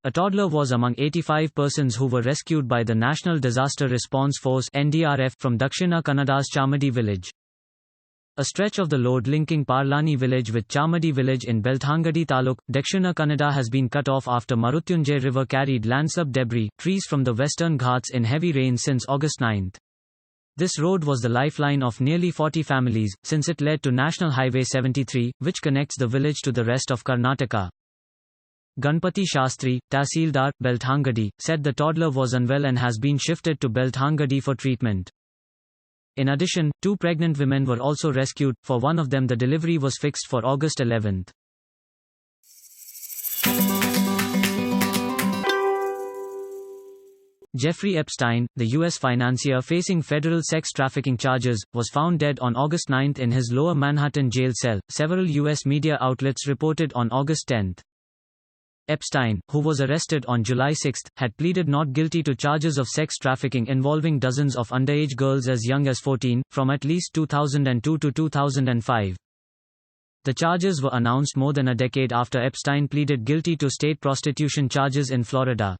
A toddler was among 85 persons who were rescued by the National Disaster Response Force (NDRF) from Dakshina Kannada's Charmadi village. A stretch of the road linking Parlani village with Charmadi village in Belthangadi Taluk, Dakshina Kannada has been cut off after Marutyunjay river carried landslide debris, trees from the western Ghats in heavy rain since August 9. This road was the lifeline of nearly 40 families, since it led to National Highway 73, which connects the village to the rest of Karnataka. Ganpati Shastri, Tahsildar, Belthangadi, said the toddler was unwell and has been shifted to Belthangadi for treatment. In addition, 2 pregnant women were also rescued. For one of them the delivery was fixed for August 11. Jeffrey Epstein, the U.S. financier facing federal sex trafficking charges, was found dead on August 9 in his lower Manhattan jail cell, several U.S. media outlets reported on August 10. Epstein, who was arrested on July 6, had pleaded not guilty to charges of sex trafficking involving dozens of underage girls as young as 14, from at least 2002 to 2005. The charges were announced more than a decade after Epstein pleaded guilty to state prostitution charges in Florida.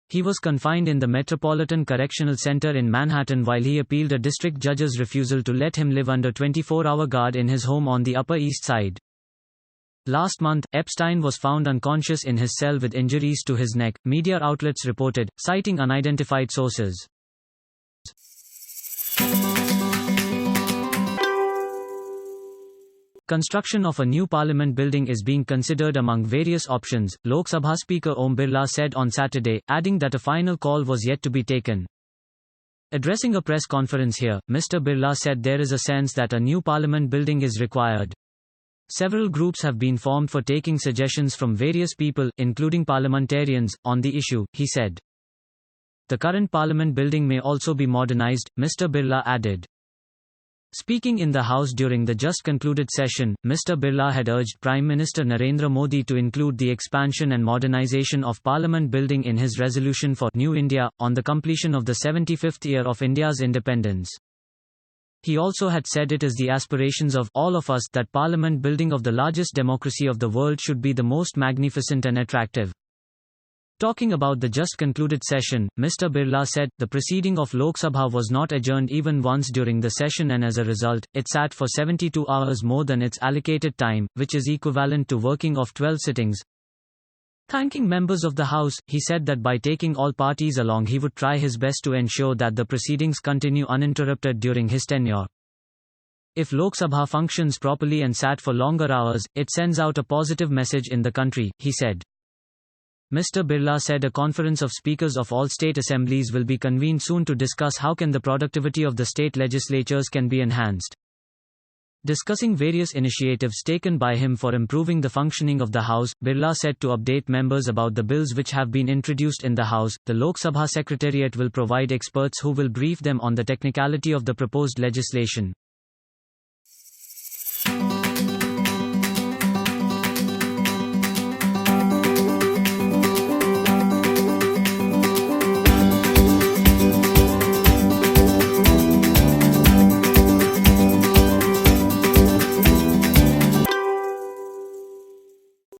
He was confined in the Metropolitan Correctional Center in Manhattan while he appealed a district judge's refusal to let him live under 24-hour guard in his home on the Upper East Side. Last month, Epstein was found unconscious in his cell with injuries to his neck, media outlets reported, citing unidentified sources. Construction of a new parliament building is being considered among various options, Lok Sabha Speaker Om Birla said on Saturday, adding that a final call was yet to be taken. Addressing a press conference here, Mr. Birla said there is a sense that a new parliament building is required. Several groups have been formed for taking suggestions from various people, including parliamentarians, on the issue, he said. The current parliament building may also be modernized, Mr. Birla added. Speaking in the House during the just concluded session, Mr. Birla had urged Prime Minister Narendra Modi to include the expansion and modernization of Parliament building in his resolution for New India, on the completion of the 75th year of India's independence. He also had said it is the aspirations of all of us that Parliament building of the largest democracy of the world should be the most magnificent and attractive. Talking about the just concluded session, Mr. Birla said, the proceeding of Lok Sabha was not adjourned even once during the session and as a result, it sat for 72 hours more than its allocated time, which is equivalent to working of 12 sittings. Thanking members of the House, he said that by taking all parties along he would try his best to ensure that the proceedings continue uninterrupted during his tenure. If Lok Sabha functions properly and sat for longer hours, it sends out a positive message in the country, he said. Mr. Birla said a conference of speakers of all state assemblies will be convened soon to discuss how can the productivity of the state legislatures can be enhanced. Discussing various initiatives taken by him for improving the functioning of the House, Birla said to update members about the bills which have been introduced in the House. The Lok Sabha Secretariat will provide experts who will brief them on the technicality of the proposed legislation.